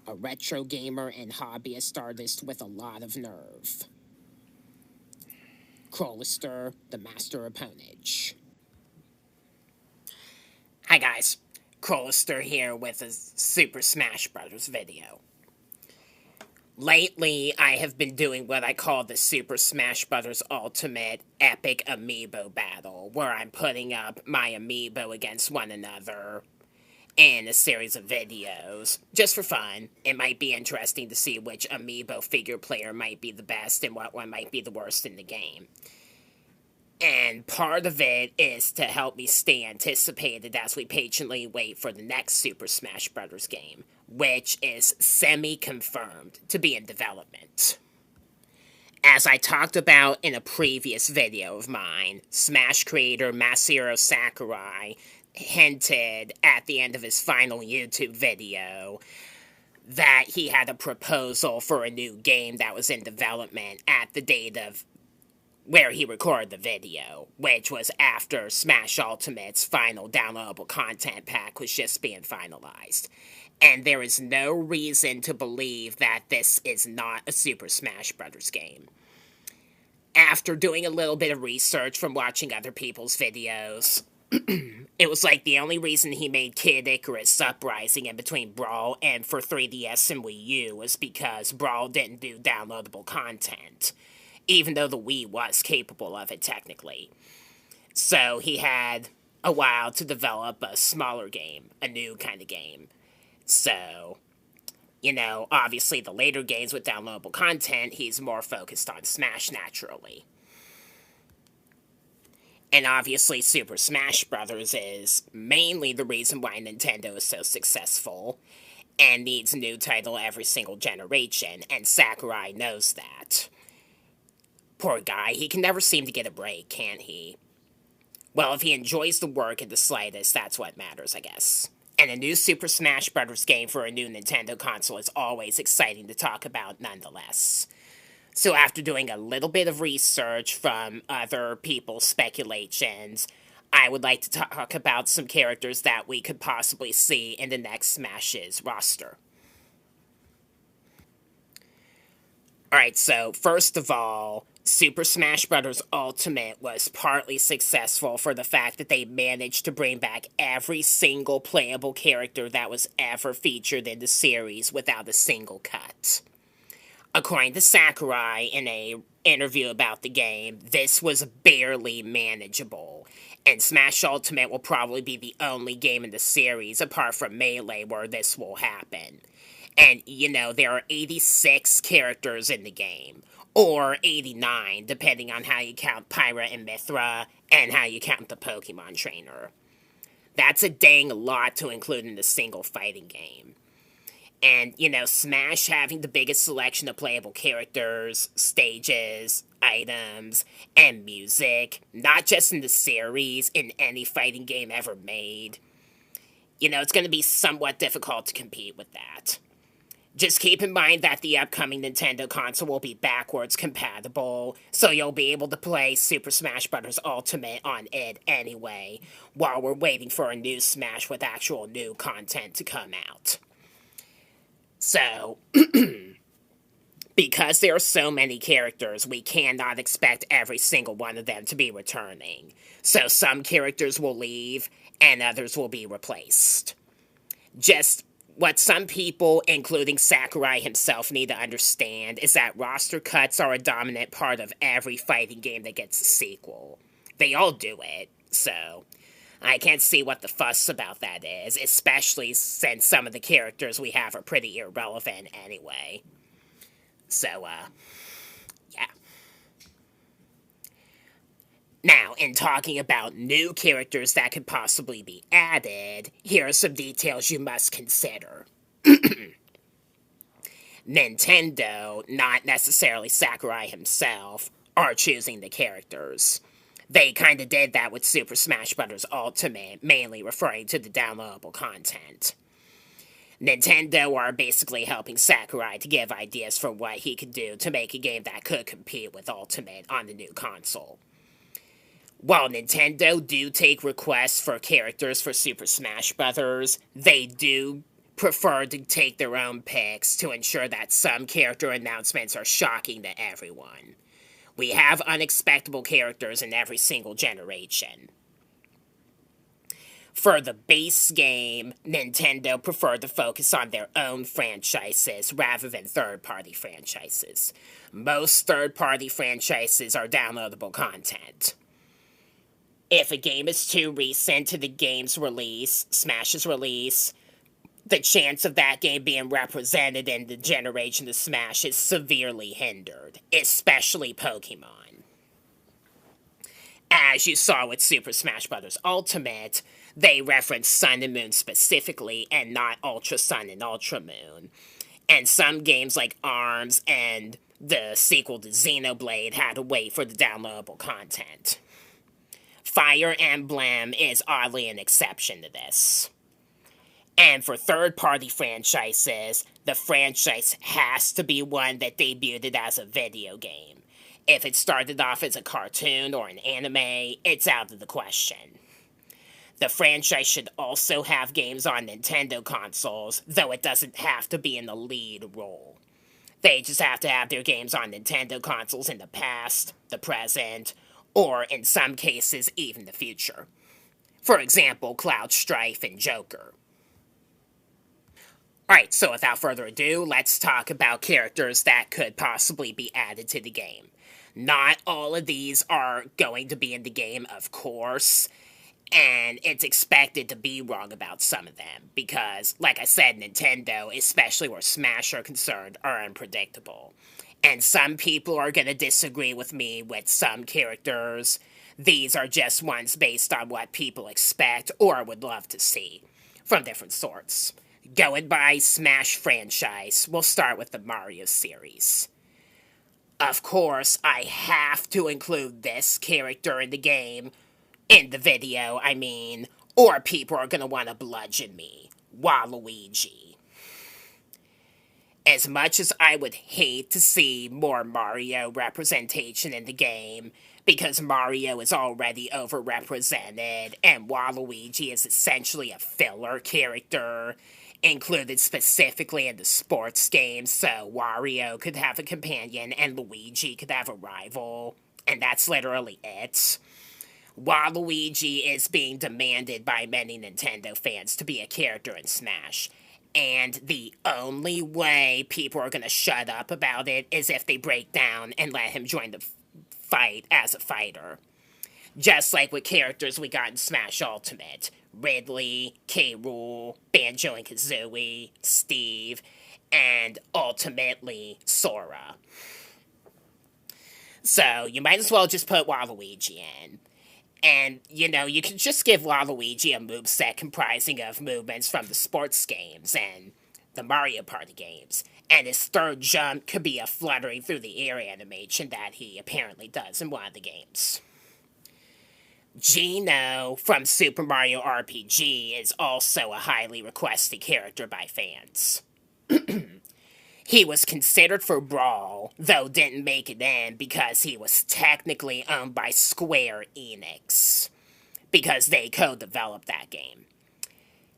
a retro gamer and hobbyist artist with a lot of nerve. Crowlister, the master of ponage. Hi guys, Crowlister here with a Super Smash Bros. Video. Lately, I have been doing what I call the Super Smash Bros. Ultimate Epic Amiibo Battle, where I'm putting up my amiibo against one another in a series of videos, just for fun. It might be interesting to see which amiibo figure player might be the best and what one might be the worst in the game. And part of it is to help me stay anticipated as we patiently wait for the next Super Smash Bros. Game, which is semi-confirmed to be in development. As I talked about in a previous video of mine, Smash creator Masahiro Sakurai hinted at the end of his final YouTube video that he had a proposal for a new game that was in development at the date of where he recorded the video, which was after Smash Ultimate's final downloadable content pack was just being finalized. And there is no reason to believe that this is not a Super Smash Bros. Game. After doing a little bit of research from watching other people's videos, it was like the only reason he made Kid Icarus Uprising in between Brawl and for 3DS and Wii U was because Brawl didn't do downloadable content, even though the Wii was capable of it technically. So he had a while to develop a smaller game, a new kind of game. So, obviously the later games with downloadable content, he's more focused on Smash naturally. And obviously Super Smash Bros. Is mainly the reason why Nintendo is so successful and needs a new title every single generation, and Sakurai knows that. Poor guy, he can never seem to get a break, can't he? Well, if he enjoys the work in the slightest, that's what matters, I guess. And a new Super Smash Bros. Game for a new Nintendo console is always exciting to talk about nonetheless. So after doing a little bit of research from other people's speculations, I would like to talk about some characters that we could possibly see in the next Smash's roster. Alright, so first of all, Super Smash Bros. Ultimate was partly successful for the fact that they managed to bring back every single playable character that was ever featured in the series without a single cut. According to Sakurai in an interview about the game, this was barely manageable, and Smash Ultimate will probably be the only game in the series, apart from Melee, where this will happen. And, there are 86 characters in the game, or 89, depending on how you count Pyra and Mithra, and how you count the Pokemon Trainer. That's a dang lot to include in a single fighting game. And, Smash having the biggest selection of playable characters, stages, items, and music, not just in the series, in any fighting game ever made, it's going to be somewhat difficult to compete with that. Just keep in mind that the upcoming Nintendo console will be backwards compatible, so you'll be able to play Super Smash Bros. Ultimate on it anyway, while we're waiting for a new Smash with actual new content to come out. So, because there are so many characters, we cannot expect every single one of them to be returning. So some characters will leave, and others will be replaced. Just what some people, including Sakurai himself, need to understand is that roster cuts are a dominant part of every fighting game that gets a sequel. They all do it, so I can't see what the fuss about that is, especially since some of the characters we have are pretty irrelevant anyway. So, yeah. Now, in talking about new characters that could possibly be added, here are some details you must consider. Nintendo, not necessarily Sakurai himself, are choosing the characters. They kinda did that with Super Smash Bros. Ultimate, mainly referring to the downloadable content. Nintendo are basically helping Sakurai to give ideas for what he could do to make a game that could compete with Ultimate on the new console. While Nintendo do take requests for characters for Super Smash Bros., they do prefer to take their own picks to ensure that some character announcements are shocking to everyone. We have unexpected characters in every single generation. For the base game, Nintendo preferred to focus on their own franchises rather than third-party franchises. Most third-party franchises are downloadable content. If a game is too recent to the game's release, Smash's release, the chance of that game being represented in the generation of Smash is severely hindered, especially Pokemon. As you saw with Super Smash Bros. Ultimate, they reference Sun and Moon specifically and not Ultra Sun and Ultra Moon. And some games like ARMS and the sequel to Xenoblade had to wait for the downloadable content. Fire Emblem is oddly an exception to this. And for third-party franchises, the franchise has to be one that debuted as a video game. If it started off as a cartoon or an anime, it's out of the question. The franchise should also have games on Nintendo consoles, though it doesn't have to be in the lead role. They just have to have their games on Nintendo consoles in the past, the present, or in some cases, even the future. For example, Cloud Strife and Joker. Alright, so without further ado, let's talk about characters that could possibly be added to the game. Not all of these are going to be in the game, of course, and it's expected to be wrong about some of them, because, like I said, Nintendo, especially where Smash are concerned, are unpredictable. And some people are going to disagree with me with some characters. These are just ones based on what people expect or would love to see from different sorts. Going by Smash franchise, we'll start with the Mario series. Of course, I have to include this character in the game, in the video, or people are going to want to bludgeon me. Waluigi. As much as I would hate to see more Mario representation in the game, because Mario is already overrepresented, and Waluigi is essentially a filler character, included specifically in the sports games, so Wario could have a companion and Luigi could have a rival, and that's literally it. Waluigi is being demanded by many Nintendo fans to be a character in Smash, and the only way people are going to shut up about it is if they break down and let him join the fight as a fighter. Just like with characters we got in Smash Ultimate. Ridley, K. Rool, Banjo and Kazooie, Steve, and ultimately Sora. So you might as well just put Waluigi in. And, you can just give Waluigi a moveset comprising of movements from the sports games and the Mario Party games. And his third jump could be a fluttering through the air animation that he apparently does in one of the games. Geno from Super Mario RPG is also a highly requested character by fans. He was considered for Brawl, though didn't make it in because he was technically owned by Square Enix, because they co-developed that game.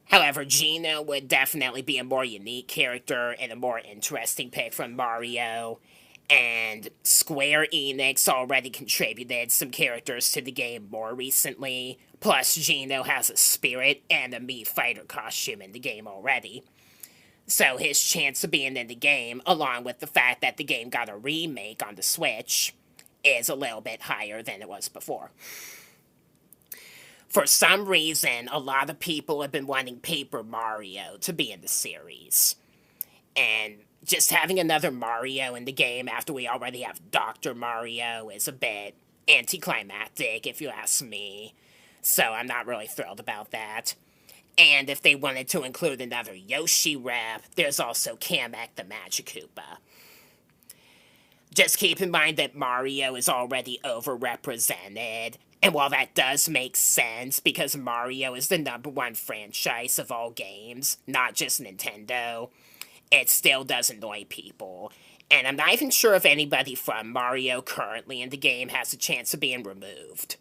However, Geno would definitely be a more unique character and a more interesting pick from Mario, and Square Enix already contributed some characters to the game more recently, plus Geno has a spirit and a Mii fighter costume in the game already. So his chance of being in the game, along with the fact that the game got a remake on the Switch, is a little bit higher than it was before. For some reason, a lot of people have been wanting Paper Mario to be in the series. And just having another Mario in the game after we already have Dr. Mario is a bit anticlimactic, if you ask me. So I'm not really thrilled about that. And if they wanted to include another Yoshi rep, there's also Kamek the Magic Koopa. Just keep in mind that Mario is already overrepresented, and while that does make sense because Mario is the #1 franchise of all games, not just Nintendo, it still does annoy people. And I'm not even sure if anybody from Mario currently in the game has a chance of being removed.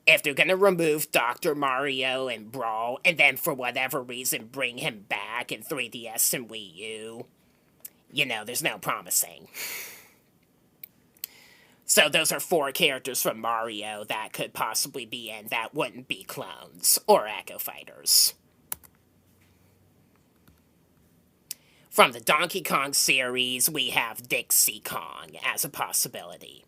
If they're gonna remove Dr. Mario in Brawl, and then for whatever reason bring him back in 3DS and Wii U, there's no promising. So those are 4 characters from Mario that could possibly be in that wouldn't be clones or Echo Fighters. From the Donkey Kong series, we have Dixie Kong as a possibility.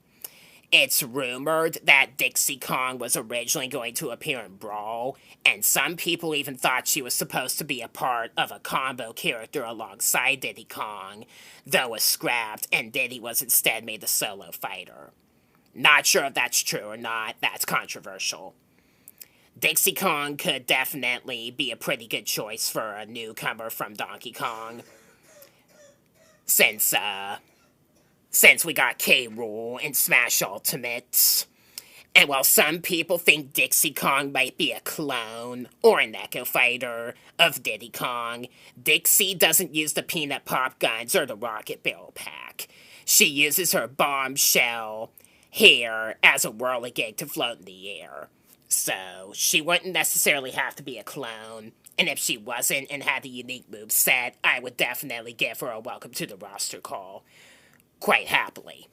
It's rumored that Dixie Kong was originally going to appear in Brawl, and some people even thought she was supposed to be a part of a combo character alongside Diddy Kong, though was scrapped and Diddy was instead made a solo fighter. Not sure if that's true or not, that's controversial. Dixie Kong could definitely be a pretty good choice for a newcomer from Donkey Kong, since we got K. Rool in Smash Ultimate. And while some people think Dixie Kong might be a clone or an Echo Fighter of Diddy Kong, Dixie doesn't use the peanut pop guns or the rocket barrel pack. She uses her bombshell hair as a whirligig to float in the air. So she wouldn't necessarily have to be a clone. And if she wasn't and had a unique moveset, I would definitely give her a welcome to the roster call. Quite happily.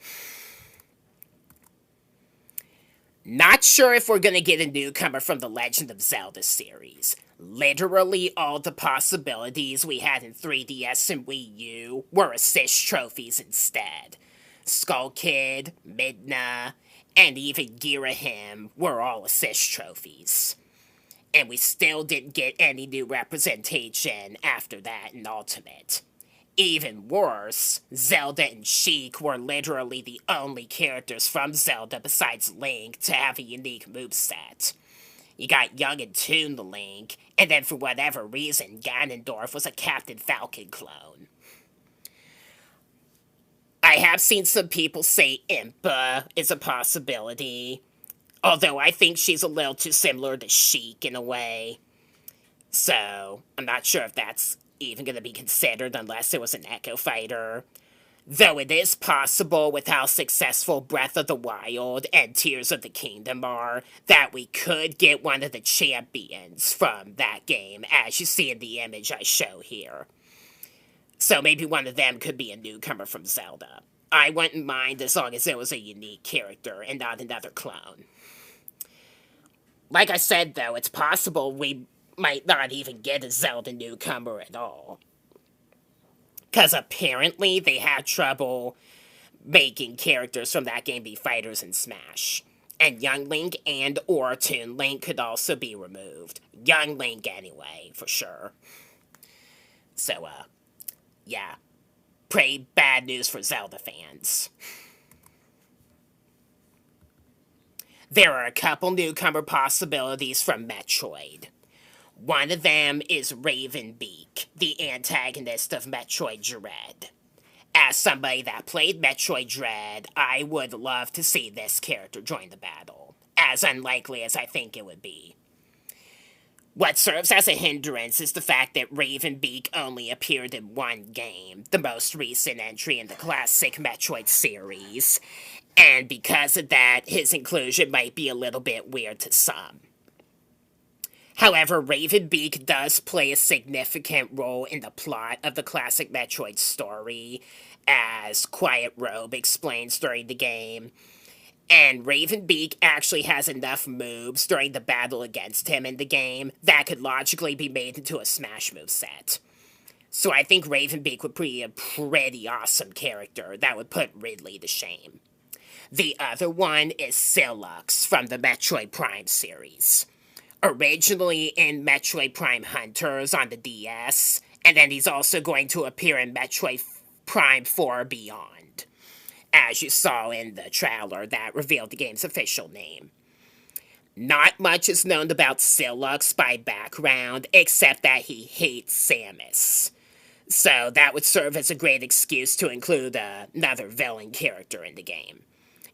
Not sure if we're gonna get a newcomer from the Legend of Zelda series. Literally all the possibilities we had in 3DS and Wii U were assist trophies instead. Skull Kid, Midna, and even Girahim were all assist trophies. And we still didn't get any new representation after that in Ultimate. Even worse, Zelda and Sheik were literally the only characters from Zelda besides Link to have a unique moveset. You got Young and Toon the Link, and then for whatever reason, Ganondorf was a Captain Falcon clone. I have seen some people say Impa is a possibility, although I think she's a little too similar to Sheik in a way. So, I'm not sure if that's even going to be considered unless it was an Echo Fighter. Though it is possible, with how successful Breath of the Wild and Tears of the Kingdom are, that we could get one of the champions from that game, as you see in the image I show here. So maybe one of them could be a newcomer from Zelda. I wouldn't mind as long as it was a unique character and not another clone. Like I said, though, it's possible we might not even get a Zelda newcomer at all. Because apparently they had trouble making characters from that game be fighters in Smash. And Young Link and or Toon Link could also be removed. Young Link anyway, for sure. So, yeah. Pretty bad news for Zelda fans. There are a couple newcomer possibilities from Metroid. One of them is Ravenbeak, the antagonist of Metroid Dread. As somebody that played Metroid Dread, I would love to see this character join the battle, as unlikely as I think it would be. What serves as a hindrance is the fact that Ravenbeak only appeared in one game, the most recent entry in the classic Metroid series, and because of that, his inclusion might be a little bit weird to some. However, Ravenbeak does play a significant role in the plot of the classic Metroid story, as Quiet Robe explains during the game. And Ravenbeak actually has enough moves during the battle against him in the game that could logically be made into a Smash moveset. So I think Ravenbeak would be a pretty awesome character that would put Ridley to shame. The other one is Sylux from the Metroid Prime series. Originally in Metroid Prime Hunters on the DS, and then he's also going to appear in Metroid Prime 4 Beyond, as you saw in the trailer that revealed the game's official name. Not much is known about Sylux by background, except that he hates Samus. So that would serve as a great excuse to include another villain character in the game.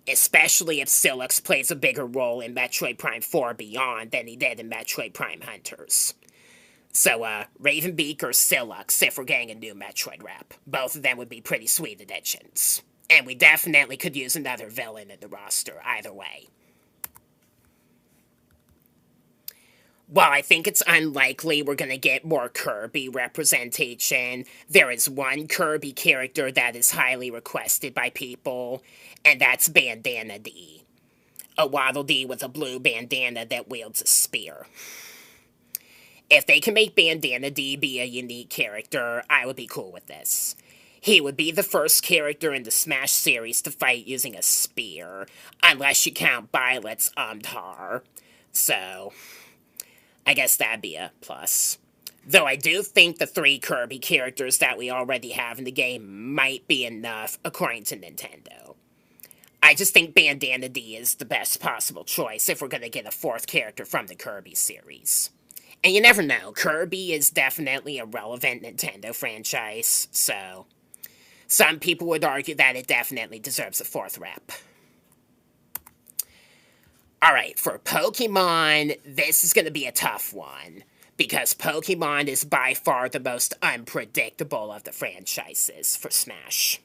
Especially if Sylux plays a bigger role in Metroid Prime 4 Beyond than he did in Metroid Prime Hunters. So, Ravenbeak or Sylux if we're getting a new Metroid rep. Both of them would be pretty sweet additions. And we definitely could use another villain in the roster, either way. While I think it's unlikely we're going to get more Kirby representation, there is one Kirby character that is highly requested by people, and that's Bandana D. A Waddle Dee with a blue bandana that wields a spear. If they can make Bandana D be a unique character, I would be cool with this. He would be the first character in the Smash series to fight using a spear, unless you count Violet's Umtar. So, I guess that'd be a plus. Though I do think the 3 Kirby characters that we already have in the game might be enough, according to Nintendo. I just think Bandana D is the best possible choice if we're going to get a 4th character from the Kirby series. And you never know, Kirby is definitely a relevant Nintendo franchise, so some people would argue that it definitely deserves a 4th rep. Alright, for Pokemon, this is going to be a tough one, because Pokemon is by far the most unpredictable of the franchises for Smash.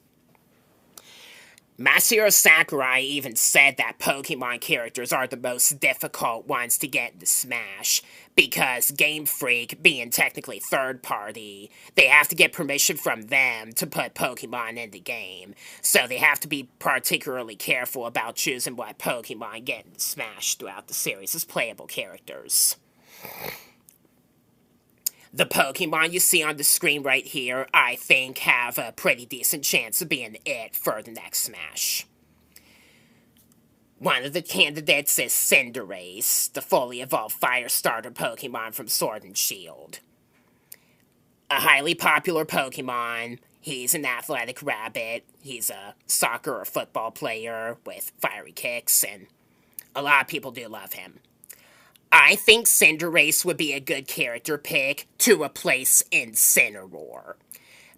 Masahiro Sakurai even said that Pokemon characters are the most difficult ones to get into Smash, because Game Freak, being technically third party, they have to get permission from them to put Pokemon in the game, so they have to be particularly careful about choosing what Pokemon get into Smash throughout the series as playable characters. The Pokemon you see on the screen right here, I think, have a pretty decent chance of being it for the next Smash. One of the candidates is Cinderace, the fully evolved fire starter Pokemon from Sword and Shield. A highly popular Pokemon, he's an athletic rabbit, he's a soccer or football player with fiery kicks, and a lot of people do love him. I think Cinderace would be a good character pick to replace Incineroar.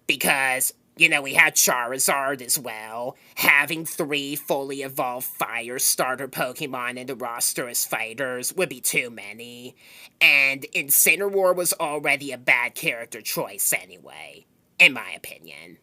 Because, we had Charizard as well. Having 3 fully evolved fire starter Pokemon in the roster as fighters would be too many. And Incineroar was already a bad character choice anyway, in my opinion.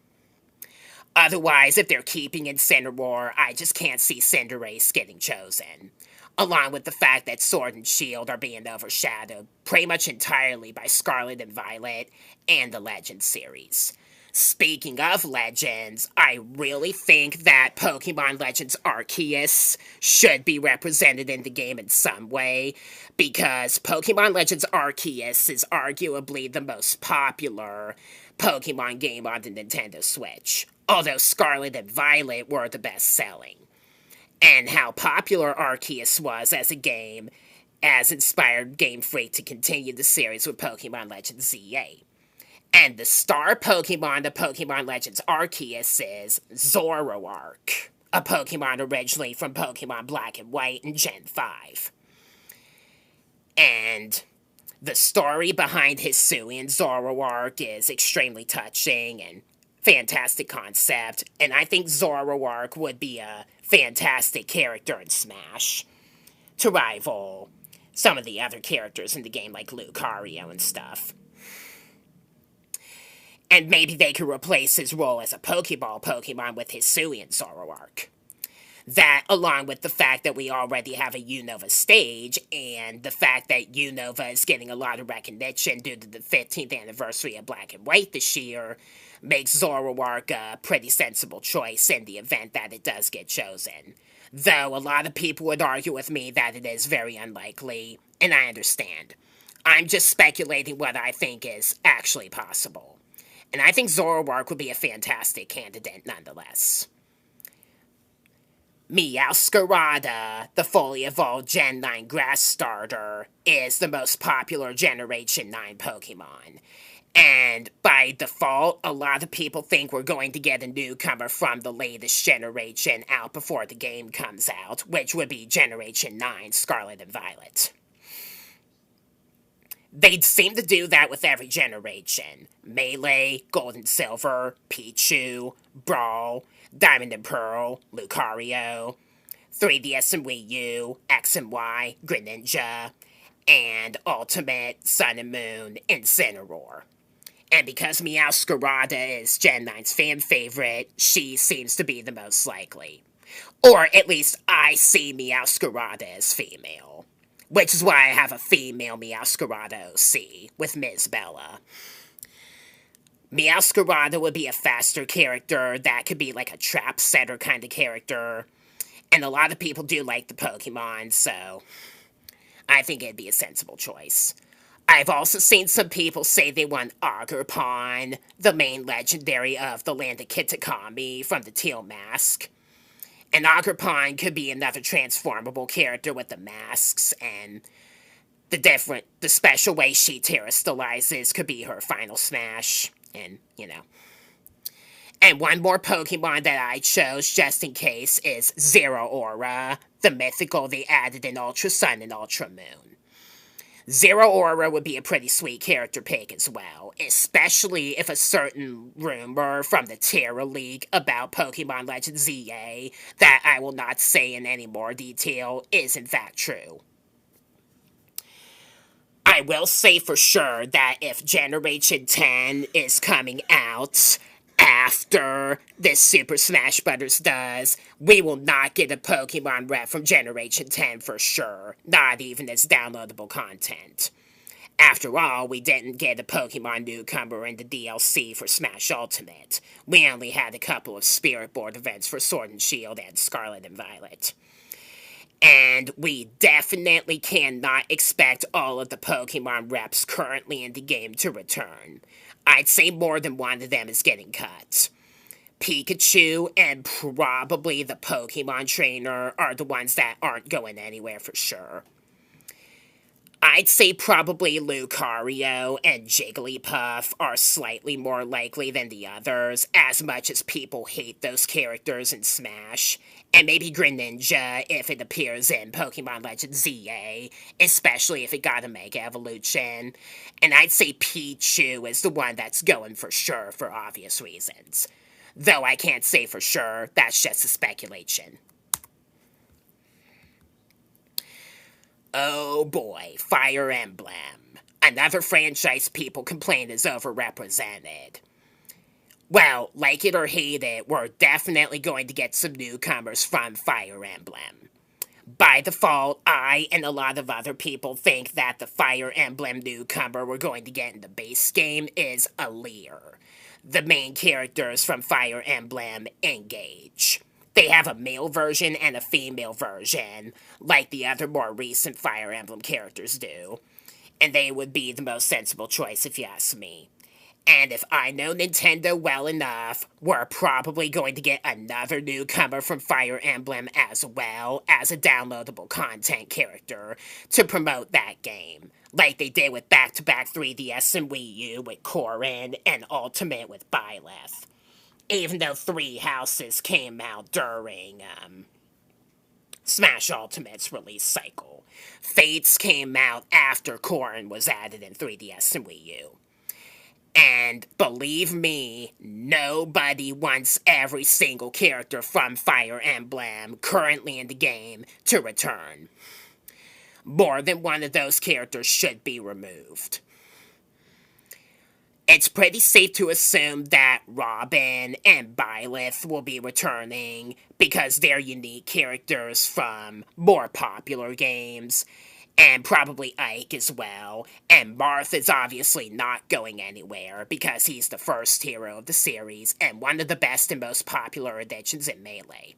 Otherwise, if they're keeping Incineroar, I just can't see Cinderace getting chosen. Along with the fact that Sword and Shield are being overshadowed pretty much entirely by Scarlet and Violet and the Legends series. Speaking of Legends, I really think that Pokemon Legends Arceus should be represented in the game in some way, because Pokemon Legends Arceus is arguably the most popular Pokemon game on the Nintendo Switch, although Scarlet and Violet were the best selling. And how popular Arceus was as a game has inspired Game Freak to continue the series with Pokemon Legends ZA. And the star Pokemon of Pokemon Legends Arceus is Zoroark, a Pokemon originally from Pokemon Black and White in Gen 5. And the story behind Hisuian Zoroark is extremely touching and fantastic concept, and I think Zoroark would be a fantastic character in Smash to rival some of the other characters in the game like Lucario and stuff. And maybe they could replace his role as a Pokeball Pokemon with Hisuian Zoroark. That, along with the fact that we already have a Unova stage, and the fact that Unova is getting a lot of recognition due to the 15th anniversary of Black and White this year, makes Zoroark a pretty sensible choice in the event that it does get chosen. Though a lot of people would argue with me that it is very unlikely, and I understand. I'm just speculating what I think is actually possible. And I think Zoroark would be a fantastic candidate nonetheless. Meowscarada, the fully evolved Gen 9 grass starter, is the most popular Generation 9 Pokemon. And by default, a lot of people think we're going to get a newcomer from the latest generation out before the game comes out, which would be Generation 9 Scarlet and Violet. They'd seem to do that with every generation. Melee, Gold and Silver, Pichu, Brawl, Diamond and Pearl, Lucario, 3DS and Wii U, X and Y, Greninja, and Ultimate, Sun and Moon, Incineroar. And because Meowscarada is Gen 9's fan favorite, she seems to be the most likely. Or at least I see Meowscarada as female. which is why I have a female Meowscarada OC with Ms. Bella. Meowscarada would be a faster character that could be like a trap setter kind of character, and a lot of people do like the Pokemon, so I think it'd be a sensible choice. I've also seen some people say they want Agurpon, the main legendary of the land of Kitakami from the Teal Mask. And Agurpon could be another transformable character with the masks, and the special way she terastallizes could be her final smash, and, And one more Pokemon that I chose just in case is Zeraora, the mythical they added in Ultra Sun and Ultra Moon. Zeraora would be a pretty sweet character pick as well, especially if a certain rumor from the Terra League about Pokemon Legend ZA that I will not say in any more detail is in fact true. I will say for sure that if Generation 10 is coming out after this Super Smash Bros. Does, we will not get a Pokemon rep from Generation 10 for sure, not even as downloadable content. After all, we didn't get a Pokemon newcomer in the DLC for Smash Ultimate. We only had a couple of Spirit Board events for Sword and Shield and Scarlet and Violet. And we definitely cannot expect all of the Pokemon reps currently in the game to return. I'd say more than one of them is getting cut. Pikachu and probably the Pokemon Trainer are the ones that aren't going anywhere for sure. I'd say probably Lucario and Jigglypuff are slightly more likely than the others, as much as people hate those characters in Smash. And maybe Greninja if it appears in Pokemon Legend ZA, especially if it got a Mega Evolution. And I'd say Pichu is the one that's going for sure for obvious reasons. Though I can't say for sure, that's just a speculation. Oh boy, Fire Emblem. Another franchise people complain is overrepresented. Well, like it or hate it, we're definitely going to get some newcomers from Fire Emblem. By default, I and a lot of other people think that the Fire Emblem newcomer we're going to get in the base game is Alear. The main characters from Fire Emblem Engage. They have a male version and a female version, like the other more recent Fire Emblem characters do. And they would be the most sensible choice if you ask me. And if I know Nintendo well enough, we're probably going to get another newcomer from Fire Emblem as well as a downloadable content character to promote that game. Like they did with back-to-back 3DS and Wii U with Corrin and Ultimate with Byleth. Even though Three Houses came out during Smash Ultimate's release cycle. Fates came out after Corrin was added in 3DS and Wii U. And believe me, nobody wants every single character from Fire Emblem currently in the game to return. More than one of those characters should be removed. It's pretty safe to assume that Robin and Byleth will be returning because they're unique characters from more popular games, and probably Ike as well, and Marth is obviously not going anywhere because he's the first hero of the series and one of the best and most popular additions in Melee.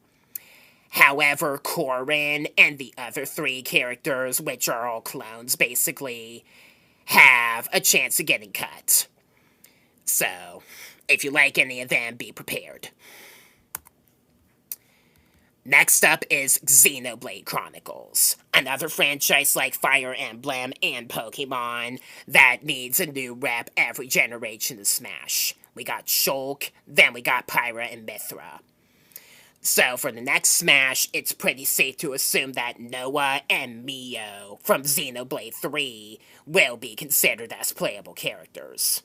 However, Corrin and the other three characters, which are all clones basically, have a chance of getting cut. So, if you like any of them, be prepared. Next up is Xenoblade Chronicles, another franchise like Fire Emblem and Pokemon that needs a new rep every generation of Smash. We got Shulk, then we got Pyra and Mythra. So for the next Smash, it's pretty safe to assume that Noah and Mio from Xenoblade 3 will be considered as playable characters.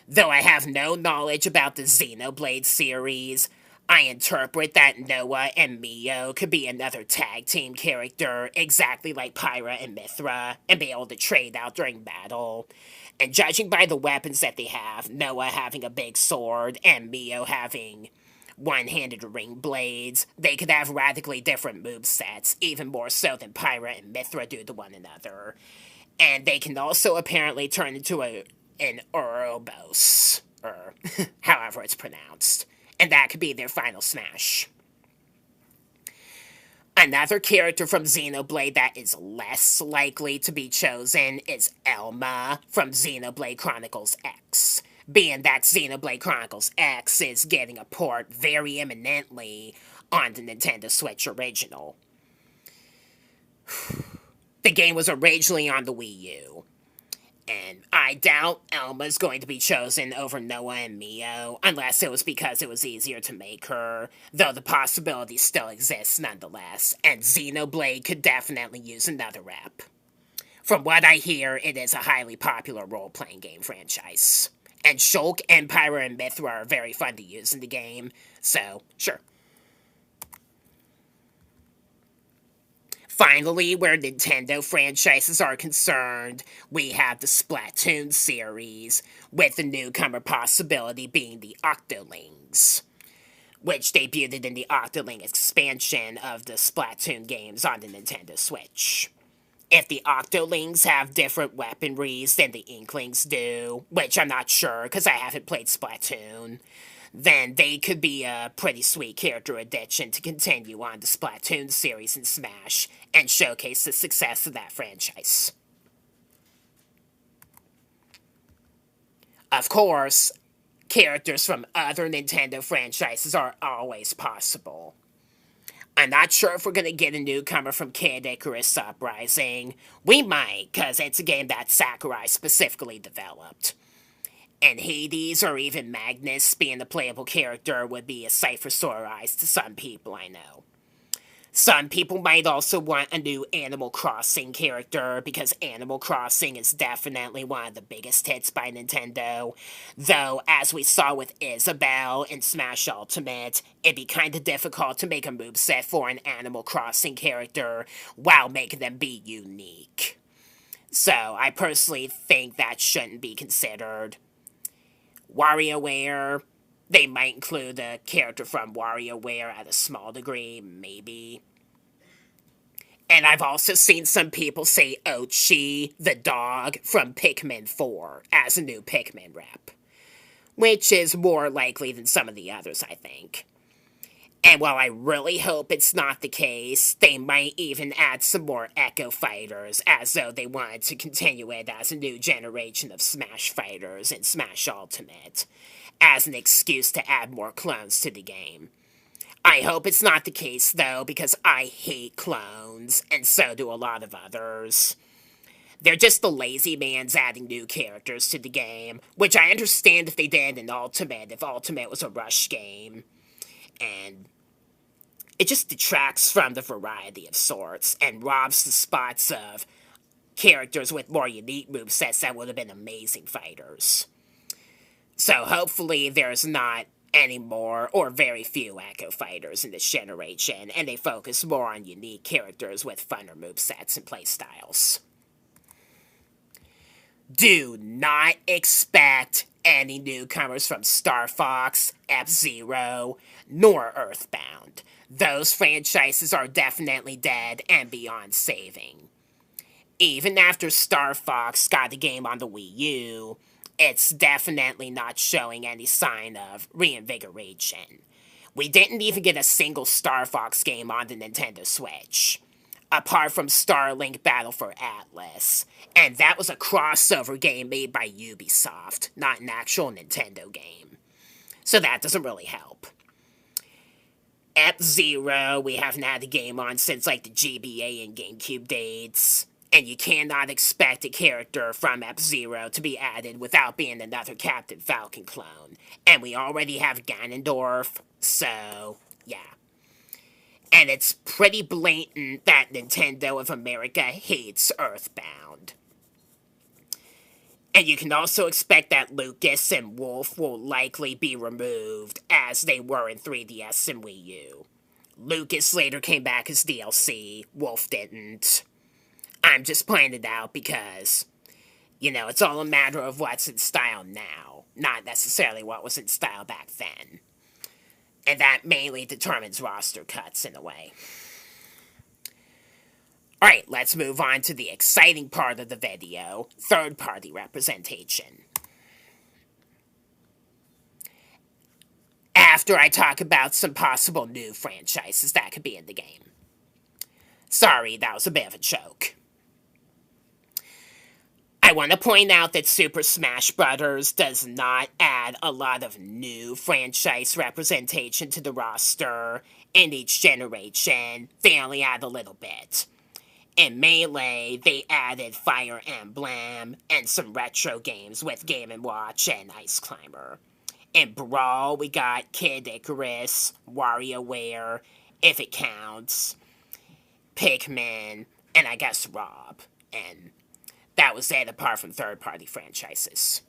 Though I have no knowledge about the Xenoblade series, I interpret that Noah and Mio could be another tag team character exactly like Pyra and Mythra and be able to trade out during battle. And judging by the weapons that they have, Noah having a big sword and Mio having one-handed ring blades, they could have radically different movesets, even more so than Pyra and Mithra do to one another. And they can also apparently turn into an Ouroboros, or however it's pronounced. And that could be their final smash. Another character from Xenoblade that is less likely to be chosen is Elma from Xenoblade Chronicles X, being that Xenoblade Chronicles X is getting a port very imminently on the Nintendo Switch original. The game was originally on the Wii U, and I doubt Elma's going to be chosen over Noah and Mio, unless it was because it was easier to make her, though the possibility still exists nonetheless, and Xenoblade could definitely use another rep. From what I hear, it is a highly popular role-playing game franchise, and Shulk and Pyra and Mithra are very fun to use in the game, so sure. Finally, where Nintendo franchises are concerned, we have the Splatoon series, with the newcomer possibility being the Octolings, which debuted in the Octoling expansion of the Splatoon games on the Nintendo Switch. If the Octolings have different weaponries than the Inklings do, which I'm not sure because I haven't played Splatoon, then they could be a pretty sweet character addition to continue on the Splatoon series in Smash and showcase the success of that franchise. Of course, characters from other Nintendo franchises are always possible. I'm not sure if we're going to get a newcomer from Kid Icarus Uprising. We might, because it's a game that Sakurai specifically developed. And Hades or even Magnus being a playable character would be a sight for sore eyes to some people, I know. Some people might also want a new Animal Crossing character, because Animal Crossing is definitely one of the biggest hits by Nintendo. Though, as we saw with Isabelle in Smash Ultimate, it'd be kinda difficult to make a moveset for an Animal Crossing character while making them be unique. So, I personally think that shouldn't be considered. WarioWare, they might include a character from WarioWare at a small degree, maybe. And I've also seen some people say Ochi, the dog from Pikmin 4, as a new Pikmin rep, which is more likely than some of the others, I think. And while I really hope it's not the case, they might even add some more Echo Fighters, as though they wanted to continue it as a new generation of Smash Fighters in Smash Ultimate, as an excuse to add more clones to the game. I hope it's not the case, though, because I hate clones, and so do a lot of others. They're just the lazy mans adding new characters to the game, which I understand if they did in Ultimate, if Ultimate was a rush game. And it just detracts from the variety of sorts and robs the spots of characters with more unique movesets that would have been amazing fighters. So hopefully there's not any more or very few Echo Fighters in this generation, and they focus more on unique characters with funner movesets and playstyles. Do not expect any newcomers from Star Fox, F-Zero, nor Earthbound. Those franchises are definitely dead and beyond saving. Even after Star Fox got a game on the Wii U, it's definitely not showing any sign of reinvigoration. We didn't even get a single Star Fox game on the Nintendo Switch, apart from Starlink Battle for Atlas, and that was a crossover game made by Ubisoft, not an actual Nintendo game. So that doesn't really help. F-Zero, we haven't had a game on since like the GBA and GameCube dates, and you cannot expect a character from F-Zero to be added without being another Captain Falcon clone, and we already have Ganondorf, so yeah. And it's pretty blatant that Nintendo of America hates Earthbound. And you can also expect that Lucas and Wolf will likely be removed, as they were in 3DS and Wii U. Lucas later came back as DLC, Wolf didn't. I'm just pointing it out because, it's all a matter of what's in style now, not necessarily what was in style back then. And that mainly determines roster cuts in a way. Alright, let's move on to the exciting part of the video, third-party representation. After I talk about some possible new franchises that could be in the game. Sorry, that was a bit of a joke. I want to point out that Super Smash Bros. Does not add a lot of new franchise representation to the roster. In each generation, they only add a little bit. In Melee, they added Fire Emblem and some retro games with Game & Watch and Ice Climber. In Brawl, we got Kid Icarus, WarioWare, if it counts, Pikmin, and I guess Rob. And that was it apart from third-party franchises.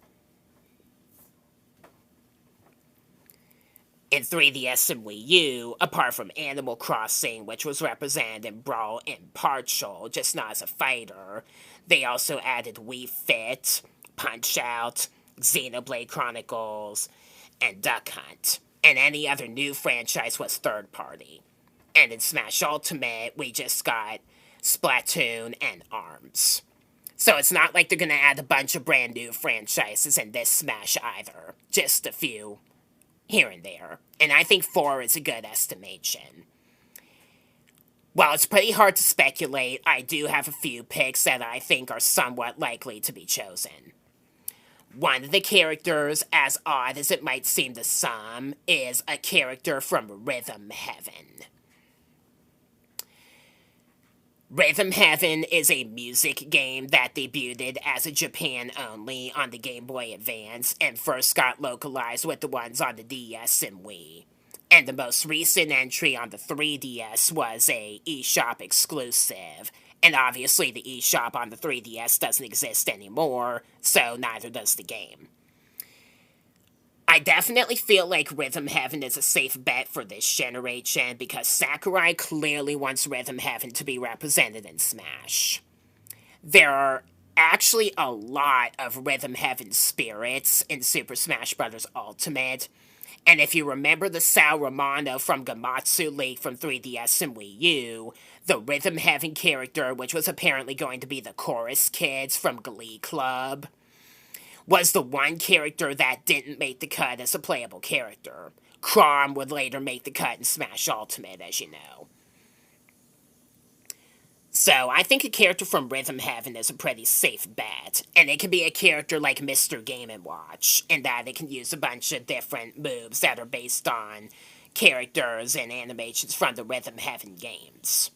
In 3DS and Wii U, apart from Animal Crossing, which was represented in Brawl and Partial, just not as a fighter, they also added Wii Fit, Punch-Out, Xenoblade Chronicles, and Duck Hunt. And any other new franchise was third-party. And in Smash Ultimate, we just got Splatoon and ARMS. So it's not like they're gonna add a bunch of brand new franchises in this Smash either. Just a few here and there. And I think 4 is a good estimation. While it's pretty hard to speculate, I do have a few picks that I think are somewhat likely to be chosen. One of the characters, as odd as it might seem to some, is a character from Rhythm Heaven. Rhythm Heaven is a music game that debuted as a Japan only on the Game Boy Advance and first got localized with the ones on the DS and Wii. And the most recent entry on the 3DS was a eShop exclusive, and obviously the eShop on the 3DS doesn't exist anymore, so neither does the game. I definitely feel like Rhythm Heaven is a safe bet for this generation because Sakurai clearly wants Rhythm Heaven to be represented in Smash. There are actually a lot of Rhythm Heaven spirits in Super Smash Bros. Ultimate, and if you remember the Sal Romano from Gamatsu League from 3DS and Wii U, the Rhythm Heaven character, which was apparently going to be the Chorus Kids from Glee Club, was the one character that didn't make the cut as a playable character. Chrom would later make the cut in Smash Ultimate, as you know. So, I think a character from Rhythm Heaven is a pretty safe bet, and it can be a character like Mr. Game & Watch, in that it can use a bunch of different moves that are based on characters and animations from the Rhythm Heaven games.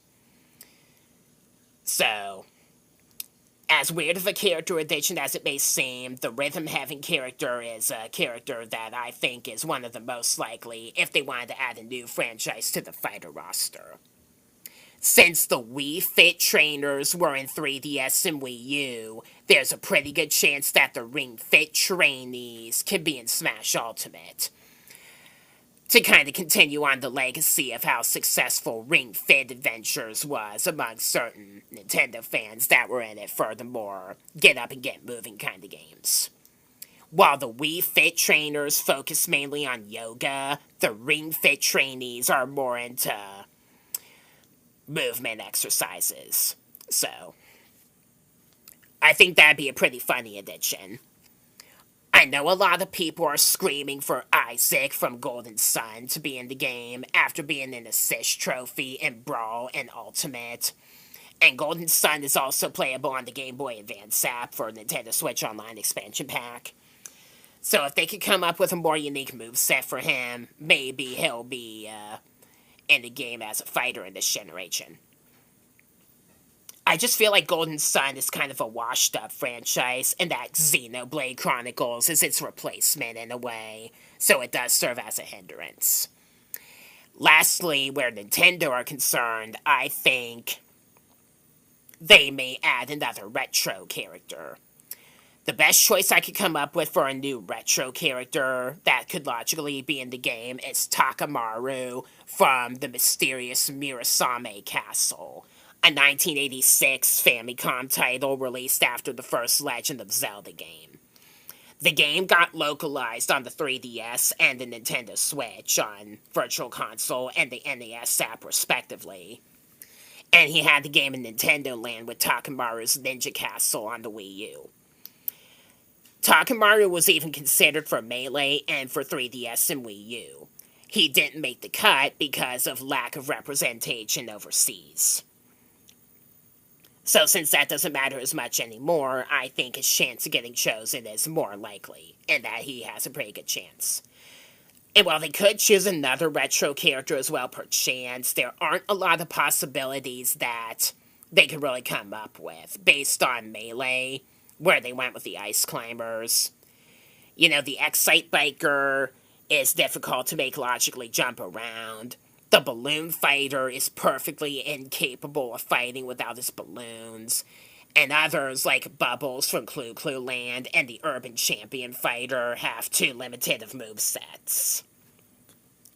So, as weird of a character addition as it may seem, the Rhythm Heaven character is a character that I think is one of the most likely if they wanted to add a new franchise to the fighter roster. Since the Wii Fit trainers were in 3DS and Wii U, there's a pretty good chance that the Ring Fit trainees can be in Smash Ultimate. To kind of continue on the legacy of how successful Ring Fit Adventures was among certain Nintendo fans that were in it for the more get up and get moving kind of games. While the Wii Fit trainers focus mainly on yoga, the Ring Fit trainees are more into movement exercises. So, I think that'd be a pretty funny addition. I know a lot of people are screaming for Isaac from Golden Sun to be in the game after being an assist trophy in Brawl and Ultimate. And Golden Sun is also playable on the Game Boy Advance app for Nintendo Switch Online expansion pack. So if they could come up with a more unique moveset for him, maybe he'll be in the game as a fighter in this generation. I just feel like Golden Sun is kind of a washed-up franchise, and that Xenoblade Chronicles is its replacement in a way, so it does serve as a hindrance. Lastly, where Nintendo are concerned, I think they may add another retro character. The best choice I could come up with for a new retro character that could logically be in the game is Takamaru from the mysterious Mirasame Castle, a 1986 Famicom title released after the first Legend of Zelda game. The game got localized on the 3DS and the Nintendo Switch on Virtual Console and the NES app, respectively. And he had the game in Nintendo Land with Takemaru's Ninja Castle on the Wii U. Takemaru was even considered for Melee and for 3DS and Wii U. He didn't make the cut because of lack of representation overseas. So since that doesn't matter as much anymore, I think his chance of getting chosen is more likely, and that he has a pretty good chance. And while they could choose another retro character as well per chance, there aren't a lot of possibilities that they could really come up with based on Melee, where they went with the Ice Climbers. You know, the Excite Biker is difficult to make logically jump around. The Balloon Fighter is perfectly incapable of fighting without his balloons. And others, like Bubbles from Clue Clue Land and the Urban Champion Fighter, have too limited of movesets.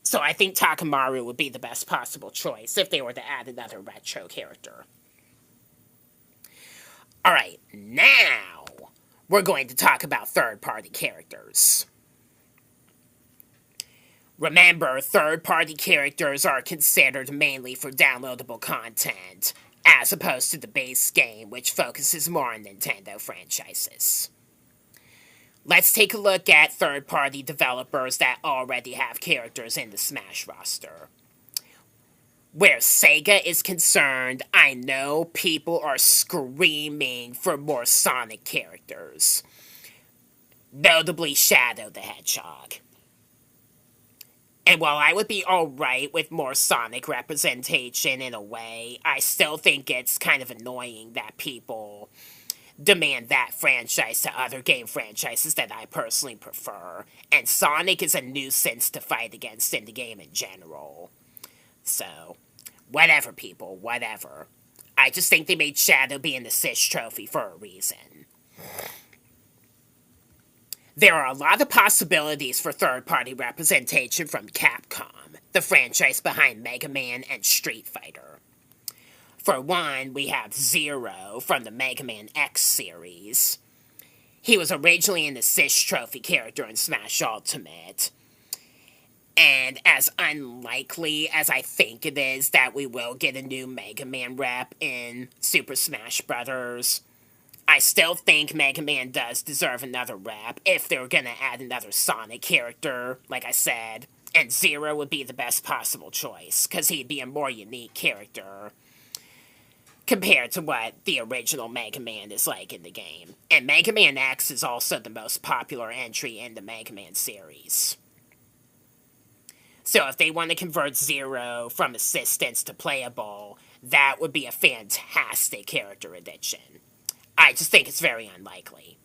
So I think Takemaru would be the best possible choice if they were to add another retro character. Alright, now we're going to talk about third-party characters. Remember, third-party characters are considered mainly for downloadable content, as opposed to the base game, which focuses more on Nintendo franchises. Let's take a look at third-party developers that already have characters in the Smash roster. Where Sega is concerned, I know people are screaming for more Sonic characters. Notably Shadow the Hedgehog. And while I would be alright with more Sonic representation in a way, I still think it's kind of annoying that people demand that franchise to other game franchises that I personally prefer. And Sonic is a nuisance to fight against in the game in general. So, whatever people, whatever. I just think they made Shadow be in the Sish Trophy for a reason. There are a lot of possibilities for third-party representation from Capcom, the franchise behind Mega Man and Street Fighter. For one, we have Zero from the Mega Man X series. He was originally in the Sish Trophy character in Smash Ultimate. And as unlikely as I think it is that we will get a new Mega Man rep in Super Smash Bros., I still think Mega Man does deserve another rep if they were going to add another Sonic character, like I said. And Zero would be the best possible choice, because he'd be a more unique character compared to what the original Mega Man is like in the game. And Mega Man X is also the most popular entry in the Mega Man series. So if they want to convert Zero from assistance to playable, that would be a fantastic character addition. I just think it's very unlikely.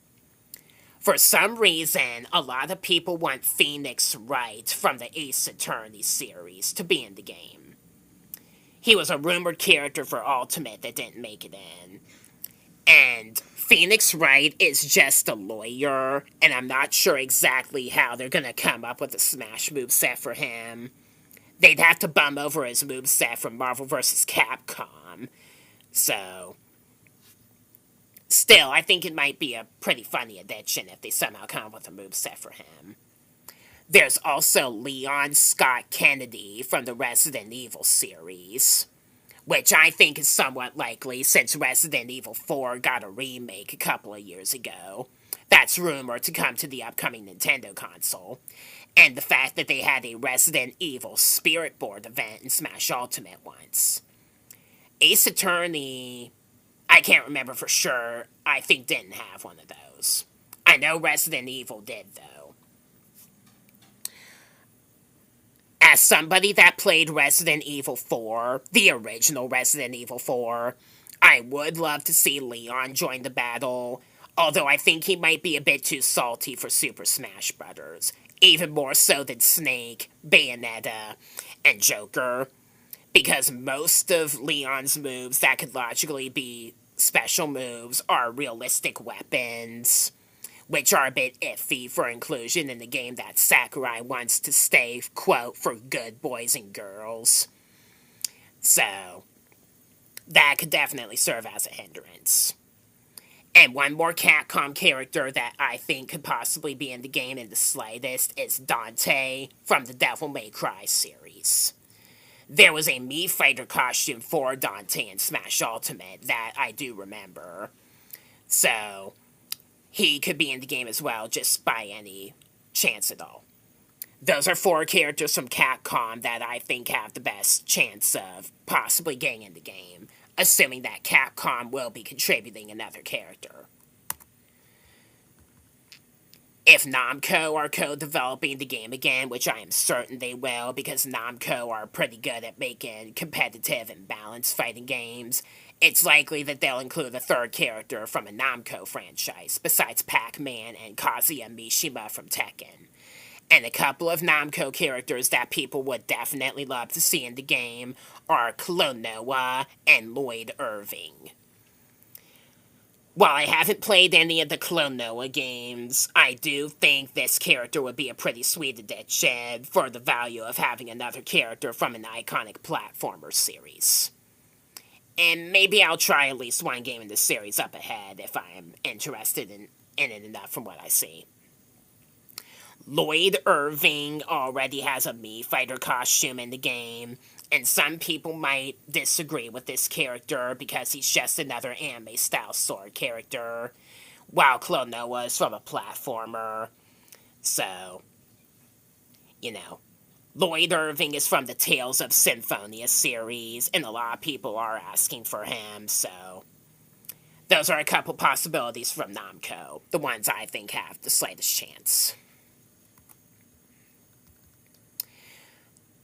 For some reason, a lot of people want Phoenix Wright from the Ace Attorney series to be in the game. He was a rumored character for Ultimate that didn't make it in. And Phoenix Wright is just a lawyer, and I'm not sure exactly how they're gonna come up with a Smash moveset for him. They'd have to bum over his moveset from Marvel vs. Capcom. So, still, I think it might be a pretty funny addition if they somehow come up with a moveset for him. There's also Leon Scott Kennedy from the Resident Evil series, which I think is somewhat likely since Resident Evil 4 got a remake a couple of years ago. That's rumored to come to the upcoming Nintendo console. And the fact that they had a Resident Evil Spirit Board event in Smash Ultimate once. Ace Attorney, I can't remember for sure, I think didn't have one of those. I know Resident Evil did, though. As somebody that played Resident Evil 4, the original Resident Evil 4, I would love to see Leon join the battle, although I think he might be a bit too salty for Super Smash Bros., even more so than Snake, Bayonetta, and Joker, because most of Leon's moves that could logically be special moves are realistic weapons, which are a bit iffy for inclusion in the game that Sakurai wants to stay, quote, for good boys and girls. So, that could definitely serve as a hindrance. And one more Capcom character that I think could possibly be in the game in the slightest is Dante from the Devil May Cry series. There was a Mii Fighter costume for Dante in Smash Ultimate that I do remember. So, he could be in the game as well, just by any chance at all. Those are 4 characters from Capcom that I think have the best chance of possibly getting in the game, assuming that Capcom will be contributing another character. If Namco are co-developing the game again, which I am certain they will, because Namco are pretty good at making competitive and balanced fighting games, it's likely that they'll include a 3rd character from a Namco franchise, besides Pac-Man and Kazuya Mishima from Tekken. And a couple of Namco characters that people would definitely love to see in the game are Klonoa and Lloyd Irving. While I haven't played any of the Klonoa games, I do think this character would be a pretty sweet addition for the value of having another character from an iconic platformer series. And maybe I'll try at least one game in the series up ahead if I'm interested in it enough from what I see. Lloyd Irving already has a Mii Fighter costume in the game, and some people might disagree with this character because he's just another anime-style sword character, while Klonoa is from a platformer. So, Lloyd Irving is from the Tales of Symphonia series, and a lot of people are asking for him, so those are a couple possibilities from Namco, the ones I think have the slightest chance.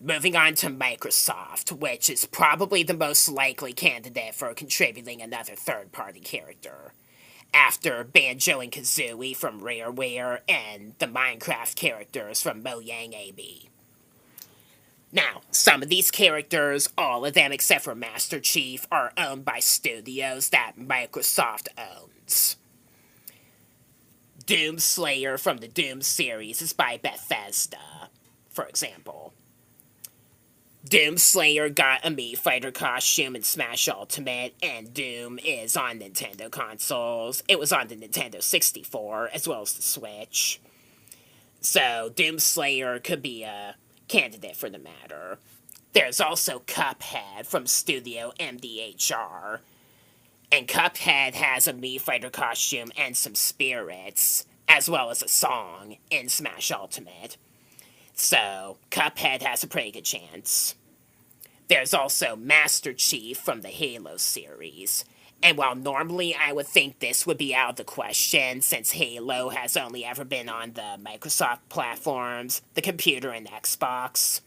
Moving on to Microsoft, which is probably the most likely candidate for contributing another third-party character, after Banjo and Kazooie from Rareware and the Minecraft characters from Mojang AB. Now, some of these characters, all of them except for Master Chief, are owned by studios that Microsoft owns. Doomslayer from the Doom series is by Bethesda, for example. Doomslayer got a Mii Fighter costume in Smash Ultimate, and Doom is on Nintendo consoles. It was on the Nintendo 64, as well as the Switch. So, Doomslayer could be a candidate for the matter. There's also Cuphead from Studio MDHR. And Cuphead has a Mii Fighter costume and some spirits, as well as a song in Smash Ultimate. So, Cuphead has a pretty good chance. There's also Master Chief from the Halo series. And while normally I would think this would be out of the question, since Halo has only ever been on the Microsoft platforms, the computer and Xbox,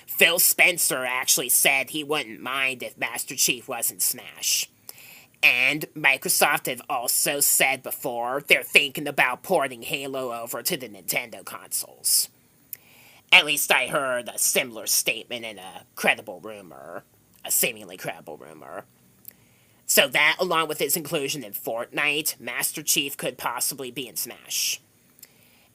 Phil Spencer actually said he wouldn't mind if Master Chief was in Smash. And Microsoft have also said before they're thinking about porting Halo over to the Nintendo consoles. At least I heard a similar statement in a seemingly credible rumor. So that, along with its inclusion in Fortnite, Master Chief could possibly be in Smash.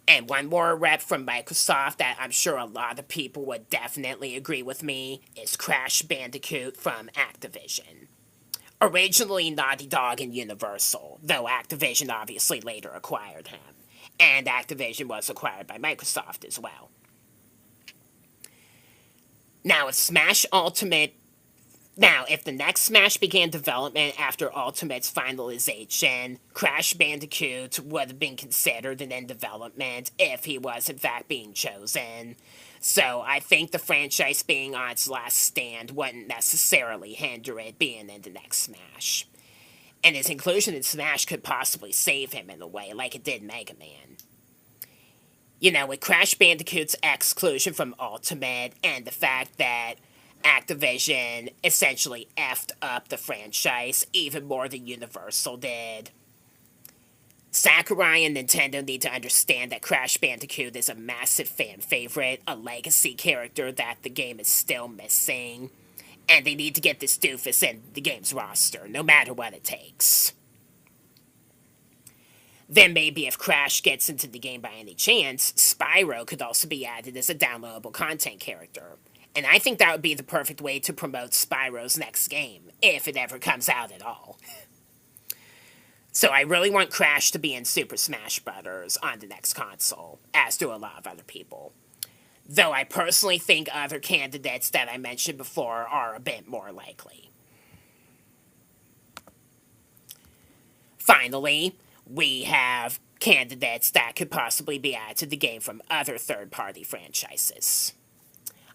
And one more rep from Microsoft that I'm sure a lot of people would definitely agree with me is Crash Bandicoot from Activision. Originally Naughty Dog and Universal, though Activision obviously later acquired him. And Activision was acquired by Microsoft as well. Now, if the next Smash began development after Ultimate's finalization, Crash Bandicoot would have been considered and in development if he was in fact being chosen. So I think the franchise being on its last stand wouldn't necessarily hinder it being in the next Smash. And his inclusion in Smash could possibly save him in a way, like it did Mega Man. With Crash Bandicoot's exclusion from Ultimate and the fact that Activision essentially effed up the franchise even more than Universal did, Sakurai and Nintendo need to understand that Crash Bandicoot is a massive fan favorite, a legacy character that the game is still missing, and they need to get this doofus in the game's roster, no matter what it takes. Then maybe if Crash gets into the game by any chance, Spyro could also be added as a downloadable content character. And I think that would be the perfect way to promote Spyro's next game, if it ever comes out at all. So I really want Crash to be in Super Smash Bros. On the next console, as do a lot of other people. Though I personally think other candidates that I mentioned before are a bit more likely. Finally, we have candidates that could possibly be added to the game from other third-party franchises.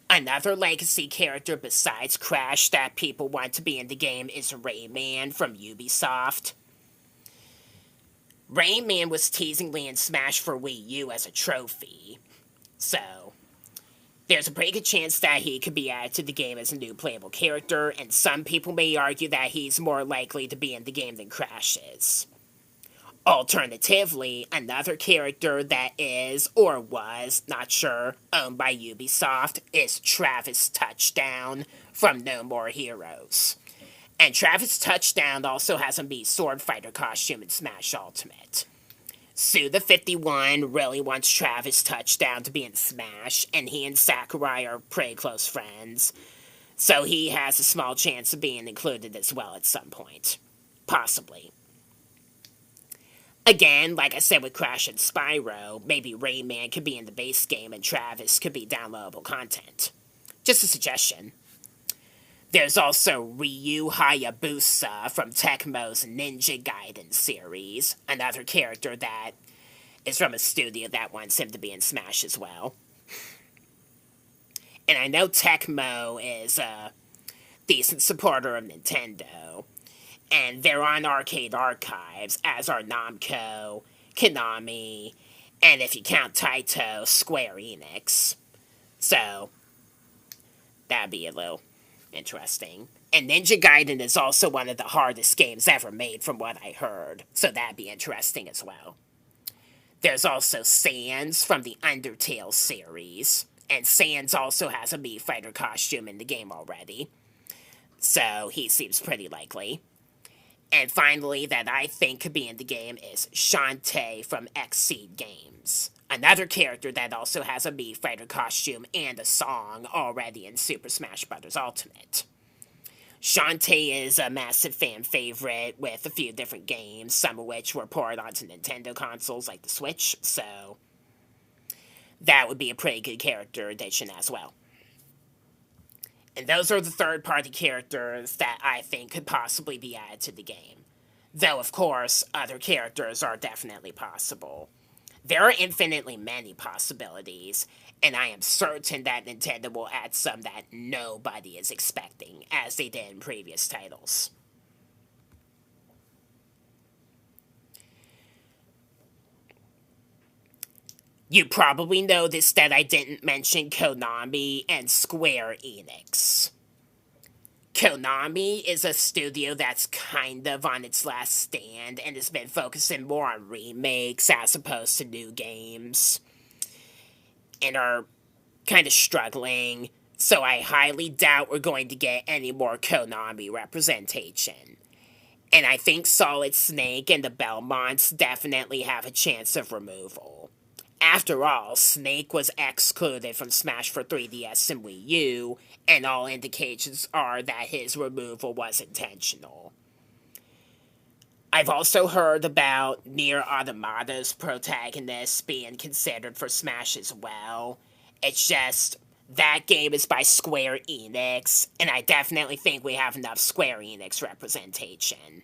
Another legacy character besides Crash that people want to be in the game is Rayman from Ubisoft. Rayman was teasingly in Smash for Wii U as a trophy, so there's a pretty good chance that he could be added to the game as a new playable character, and some people may argue that he's more likely to be in the game than Crash is. Alternatively, another character that is, or was, not sure, owned by Ubisoft is Travis Touchdown from No More Heroes. And Travis Touchdown also has a Mii Sword Fighter costume in Smash Ultimate. Suda51 really wants Travis Touchdown to be in Smash, and he and Sakurai are pretty close friends, so he has a small chance of being included as well at some point. Possibly. Again, like I said with Crash and Spyro, maybe Rayman could be in the base game and Travis could be downloadable content. Just a suggestion. There's also Ryu Hayabusa from Tecmo's Ninja Gaiden series, another character that is from a studio that wants him to be in Smash as well. And I know Tecmo is a decent supporter of Nintendo, and they're on Arcade Archives, as are Namco, Konami, and if you count Taito, Square Enix. So, that'd be a little interesting. And Ninja Gaiden is also one of the hardest games ever made from what I heard, so that'd be interesting as well. There's also Sans from the Undertale series, and Sans also has a Mii Fighter costume in the game already, so he seems pretty likely. And finally, that I think could be in the game is Shantae from Xseed Games, another character that also has a Mii Fighter costume and a song already in Super Smash Bros. Ultimate. Shantae is a massive fan favorite with a few different games, some of which were ported onto Nintendo consoles like the Switch, so that would be a pretty good character addition as well. And those are the third-party characters that I think could possibly be added to the game. Though, of course, other characters are definitely possible. There are infinitely many possibilities, and I am certain that Nintendo will add some that nobody is expecting, as they did in previous titles. You probably noticed that I didn't mention Konami and Square Enix. Konami is a studio that's kind of on its last stand and has been focusing more on remakes as opposed to new games, and are kind of struggling, so I highly doubt we're going to get any more Konami representation. And I think Solid Snake and the Belmonts definitely have a chance of removal. After all, Snake was excluded from Smash for 3DS and Wii U, and all indications are that his removal was intentional. I've also heard about Nier Automata's protagonist being considered for Smash as well. It's just, that game is by Square Enix, and I definitely think we have enough Square Enix representation.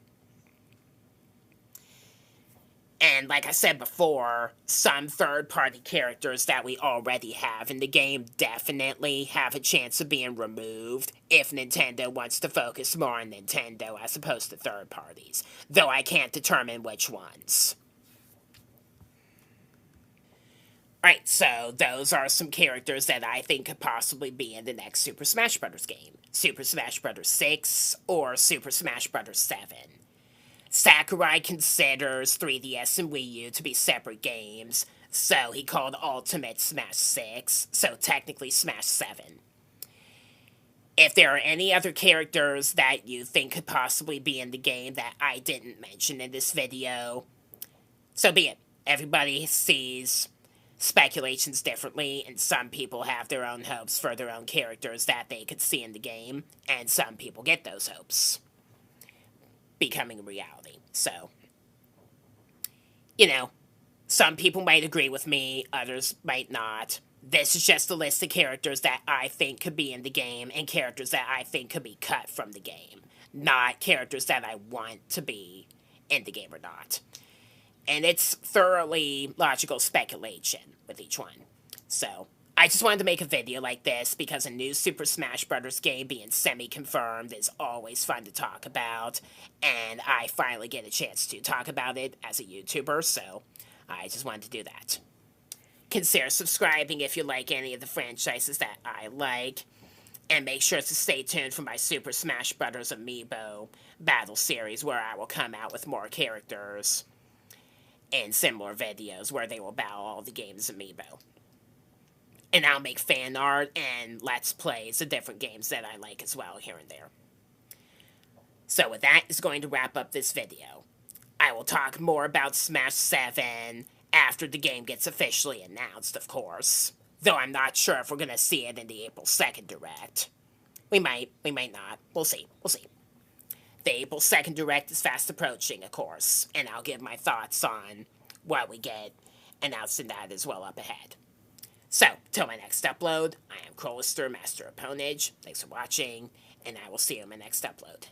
And like I said before, some third-party characters that we already have in the game definitely have a chance of being removed if Nintendo wants to focus more on Nintendo as opposed to third parties, though I can't determine which ones. Alright, so those are some characters that I think could possibly be in the next Super Smash Bros. Game. Super Smash Bros. 6 or Super Smash Bros. 7. Sakurai considers 3DS and Wii U to be separate games, so he called Ultimate Smash 6, so technically Smash 7. If there are any other characters that you think could possibly be in the game that I didn't mention in this video, so be it. Everybody sees speculations differently, and some people have their own hopes for their own characters that they could see in the game, and some people get those hopes becoming reality. So, You know, some people might agree with me, others might not. This is just a list of characters that I think could be in the game and characters that I think could be cut from the game, not characters that I want to be in the game or not. And it's thoroughly logical speculation with each one. So, I just wanted to make a video like this because a new Super Smash Bros. Game being semi-confirmed is always fun to talk about, and I finally get a chance to talk about it as a YouTuber, so I just wanted to do that. Consider subscribing if you like any of the franchises that I like, and make sure to stay tuned for my Super Smash Bros. Amiibo battle series where I will come out with more characters in similar videos where they will battle all the game's Amiibo. And I'll make fan art and let's plays of different games that I like as well here and there. So with that is going to wrap up this video. I will talk more about Smash 7 after the game gets officially announced, of course. Though I'm not sure if we're going to see it in the April 2nd Direct. We might not. We'll see. The April 2nd Direct is fast approaching, of course, and I'll give my thoughts on what we get announced in that as well up ahead. So, till my next upload, I am Crolister, Master of Ponage. Thanks for watching, and I will see you in my next upload.